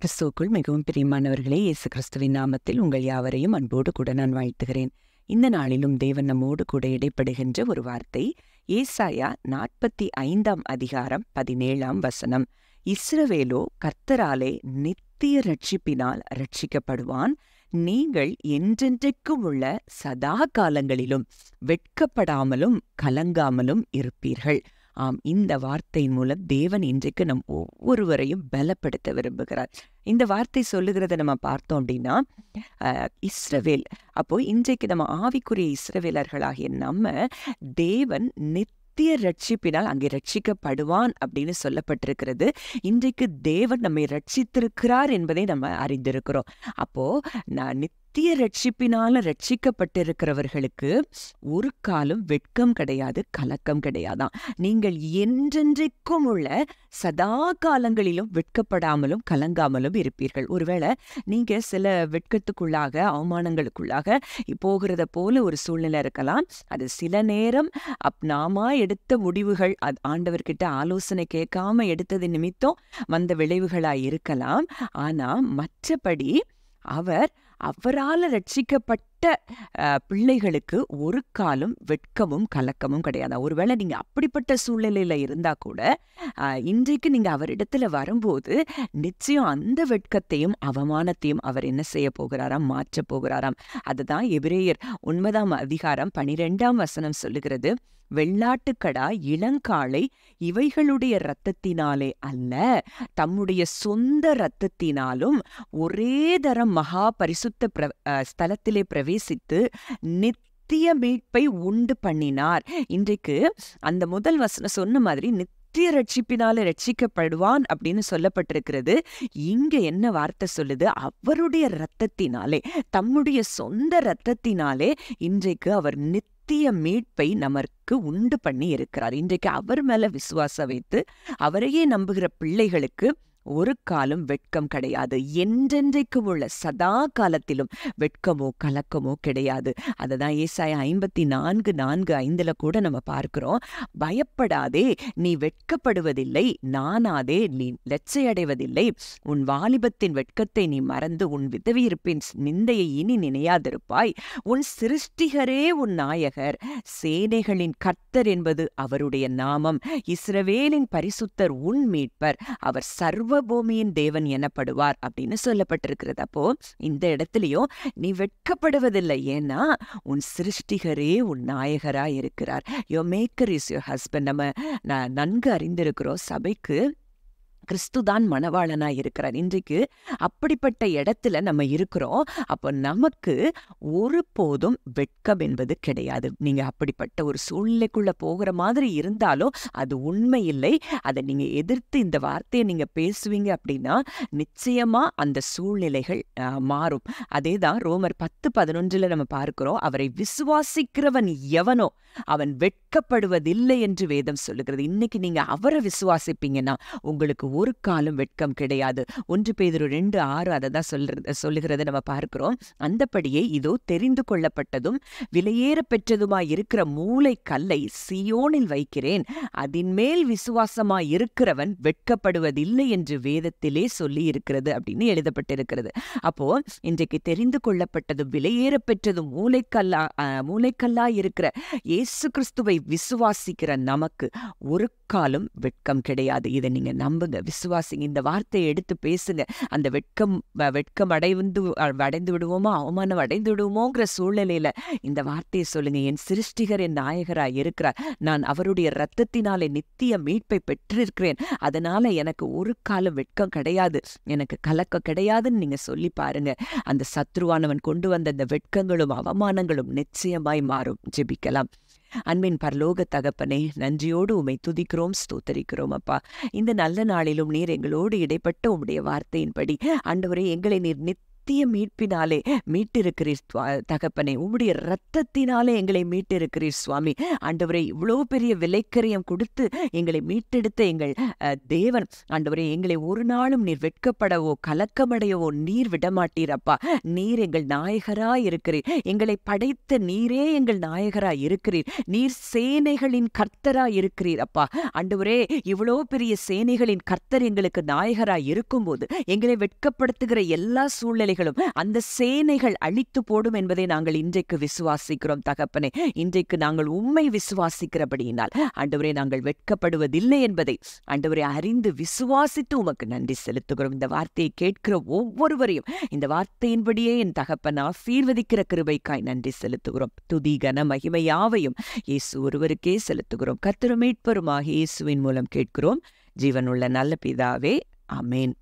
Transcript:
கிறிஸ்துவுக்குள் மிகவும் பிரியமானவர்களே, இயேசு கிறிஸ்துவின் நாமத்தில் உங்கள் யாவரையும் அன்போடு கூட நான் வாழ்த்துகிறேன். இந்த நாளிலும் தேவன் நம்மோடு கூட இடைப்படுகின்ற ஒரு வார்த்தை, ஏசாயா 45 அதிகாரம் 17 இஸ்ரவேலோ கர்த்தராலே நித்திய ரட்சிப்பினால் ரட்சிக்கப்படுவான். நீங்கள் என்றென்றைக்கும் உள்ள சதா காலங்களிலும் வெட்கப்படாமலும் கலங்காமலும் இருப்பீர்கள். ஆம், இந்த வார்த்தையின் மூலம் தேவன் இன்றைக்கு நம் ஒவ்வொருவரையும் பலப்படுத்த விரும்புகிறார். இந்த வார்த்தை சொல்லுகிறத நம்ம பார்த்தோம் அப்படின்னா, இஸ்ரவேல், அப்போ இன்றைக்கு நம்ம ஆவிக்குரிய இஸ்ரவேலர்களாகிய நம்ம தேவன் நித்திய ரட்சிப்பினால் அங்கே ரட்சிக்கப்படுவான் அப்படின்னு சொல்லப்பட்டிருக்கிறது. இன்றைக்கு தேவன் நம்மை ரட்சித்திருக்கிறார் என்பதை நம்ம அறிந்திருக்கிறோம். அப்போ நித்திய ரட்சிப்பினால ரட்சிக்கப்பட்டிருக்கிறவர்களுக்கு ஒரு காலம் வெட்கம் கிடையாது, கலக்கம் கிடையாதான். நீங்கள் என்றென்றைக்கும் உள்ள சதா காலங்களிலும் வெட்கப்படாமலும் கலங்காமலும் இருப்பீர்கள். ஒருவேளை நீங்க சில வெட்கத்துக்குள்ளாக, அவமானங்களுக்குள்ளாக போகிறத போல ஒரு சூழ்நிலை இருக்கலாம். அது சில நேரம் நாம எடுத்த முடிவுகள், ஆண்டவர்கிட்ட ஆலோசனை கேட்காம எடுத்தது நிமித்தம் வந்த விளைவுகளாய் இருக்கலாம். ஆனா மற்றபடி அவரால் ரட்சிக்கப்பட்ட பிள்ளைகளுக்கு ஒரு காலம் வெட்கமும் கலக்கமும் கிடையாது. ஒருவேளை நீங்க அப்படிப்பட்ட சூழ்நிலையில இருந்தா கூட இன்றைக்கு நீங்க அவரிடத்துல வரும்போது நிச்சயம் அந்த வெட்கத்தையும் அவமானத்தையும் அவர் என்ன செய்ய போகிறாராம்? மாற்ற போகிறாராம். அதுதான் எபிரேயர் 9 அதிகாரம் 12 சொல்லுகிறது. வெள்ளாட்டுக்கடா, இளங்காளை இவைகளுடைய இரத்தத்தினாலே அல்ல, தம்முடைய சொந்த இரத்தத்தினாலும் ஒரே தரம் மகா பரிசுத்த ஸ்தலத்திலே பிரவேசித்து நித்திய மீட்பை உண்டு பண்ணினார். இன்றைக்கு அந்த முதல் வசனம் சொன்ன மாதிரி நித்திய ரட்சிப்பினால ரட்சிக்கப்படுவான் அப்படின்னு சொல்லப்பட்டிருக்கிறது. இங்க என்ன வார்த்தை சொல்லுது? அவருடைய இரத்தத்தினாலே, தம்முடைய சொந்த இரத்தத்தினாலே இன்றைக்கு அவர் நித்திய மீட்பை நமக்கு உண்டு பண்ணி இருக்கிறார். இன்றைக்கு அவர் மேல விசுவாசம் வைத்து அவரையே நம்புகிற பிள்ளைகளுக்கு ஒரு காலம் வெட்கம் கிடையாது. என்றென்றைக்கும் உள்ள சதா காலத்திலும் வெட்கமோ கலக்கமோ கிடையாது. அதுதான் ஏசாயா 54:4-5 கூட நம்ம பார்க்கிறோம். பயப்படாதே, நீ வெட்கப்படுவதில்லை, நானாதே, நீ லட்சையடைவதில்லை. உன் வாலிபத்தின் வெட்கத்தை நீ மறந்து உன் விதவியிருப்பின் நிந்தையை இனி நினையாதிருப்பாய். உன் சிருஷ்டிகரே உன் நாயகர், சேனைகளின் கர்த்தர் என்பது அவருடைய நாமம். இஸ்ரவேலின் பரிசுத்தர் உன் மீட்பர், அவர் சர்வ பூமியின் தேவன் எனப்படுவார் அப்படின்னு சொல்லப்பட்டிருக்கிறது. அப்போ இந்த இடத்துலயும் நீ வெட்கப்படுவதில்லை, ஏன்னா உன் சிருஷ்டிகரே உன் நாயகரா இருக்கிறார். Your maker is your husband. நம்ம நன்கு அறிந்திருக்கிறோம், சபைக்கு கிறிஸ்துதான் மணவாளனா இருக்கிறார். இன்றைக்கு அப்படிப்பட்ட இடத்துல நம்ம இருக்கிறோம். அப்போ நமக்கு ஒருபோதும் வெட்கம் என்பது கிடையாது. நீங்க அப்படிப்பட்ட ஒரு சூழ்நிலைக்குள்ள போகிற மாதிரி இருந்தாலும் அது உண்மை இல்லை. அதை நீங்க எதிர்த்து இந்த வார்த்தையை நீங்க பேசுவீங்க அப்படின்னா நிச்சயமா அந்த சூழ்நிலைகள் மாறும். அதேதான் ரோமர் 10:11 நம்ம பார்க்கிறோம். அவரை விசுவாசிக்கிறவன் எவனோ அவன் வெட்கப்படுவதில்லை என்று வேதம் சொல்லுகிறது. இன்னைக்கு நீங்க அவரை விசுவாசிப்பீங்கன்னா உங்களுக்கு ஒரு காலம் வெட்கம் கிடையாது. 1 பேதுரு 2:6 அதை தான் சொல்லுகிறத நம்ம பார்க்கிறோம். அந்தபடியே இதோ தெரிந்து கொள்ளப்பட்டதும் விலையேற பெற்றதுமாய் இருக்கிற மூளை கல்லை சியோனில் வைக்கிறேன், அதின் மேல் விசுவாசமாய் இருக்கிறவன் வெட்கப்படுவதில்லை என்று வேதத்திலே சொல்லி இருக்கிறது அப்படின்னு எழுதப்பட்டிருக்கிறது. அப்போ இன்றைக்கு தெரிந்து கொள்ளப்பட்டதும் விலையேற பெற்றதும் மூளைக்கல்லாய் இருக்கிற இயேசு கிறிஸ்துவை விசுவாசிக்கிற நமக்கு ஒரு காலம் வெட்கம் கிடையாது. இதை நீங்க நம்புங்க, விசுவாசிங்க, இந்த வார்த்தையை எடுத்து பேசுங்க. அந்த வெட்கம் அடைந்து விடுவோமோ, அவமானம் அடைந்து விடுவோமோங்கிற சூழ்நிலையில இந்த வார்த்தையை சொல்லுங்க. என் சிருஷ்டிகர் என் நாயகராய் இருக்கிறார், நான் அவருடைய இரத்தத்தினாலே நித்திய மீட்பை பெற்றிருக்கிறேன், அதனால எனக்கு ஒரு காலம் வெட்கம் கிடையாது, எனக்கு கலக்கம் கிடையாதுன்னு நீங்க சொல்லி பாருங்க. அந்த சத்ருவானவன் கொண்டு வந்த அந்த வெட்கங்களும் அவமானங்களும் நிச்சயமாய் மாறும். ஜெபிக்கலாம். அன்பின் பரலோக தகப்பனே, நன்றியோடு உம்மை துதிக்கிறோம், ஸ்தோத்தரிக்கிறோம். அப்பா, இந்த நல்ல நாளிலும் நீர் எங்களோடு இடைப்பட்ட உம்முடைய வார்த்தையின்படி ஆண்டவரே, எங்களை நீர் நித்திய மீட்பினாலே மீட்டிருக்கிறீர் தகப்பனே. உம்முடைய இரத்தத்தினாலே எங்களை மீட்டிருக்கிறீர் சுவாமி. ஆண்டவரே, இவ்வளோ பெரிய விலைக்கரியம் கொடுத்து எங்களை மீட்டெடுத்த எங்கள் தேவன் ஆண்டவரே, எங்களை ஒரு நாளும் நீர் வெட்கப்படவோ கலக்கமடையவோ நீர் விடமாட்டீர் அப்பா. நீர் எங்கள் நாயகராய் இருக்கிறீர். எங்களை படைத்த நீரே எங்கள் நாயகராய் இருக்கிறீர். நீர் சேனைகளின் கர்த்தராய் இருக்கிறீர் அப்பா. ஆண்டவரே, இவ்வளோ பெரிய சேனைகளின் கர்த்தர் எங்களுக்கு நாயகராய் இருக்கும்போது எங்களை வெட்கப்படுத்துகிற எல்லா சூழ்நிலைகளும் அந்த சேனைகள் அழித்து போடும் என்பதை நாங்கள் இன்றைக்கு விசுவாசிக்கிறோம் தகப்பனே. இன்றைக்கு நாங்கள் உம்மை விசுவாசிக்கிறபடியினால் ஆண்டவரே, நாங்கள் வெட்கப்படுவதில்லை என்பதை ஆண்டவரே அறிந்து விசுவாசித்து உமக்கு நன்றி செலுத்துகிறோம். இந்த வார்த்தையை கேட்கிற ஒவ்வொருவரையும் இந்த வார்த்தையின்படியே என் தகப்பன் ஆசீர்வதிக்கிற கிருபைக்காய் நன்றி செலுத்துகிறோம். துதி கன மகிமை யாவையும் இயேசு ஒருவருக்கே செலுத்துகிறோம். கர்த்தரும் மீட்பருமாகிய இயேசுவின் மூலம் கேட்கிறோம் ஜீவனுள்ள நல்ல பிதாவே, ஆமென்.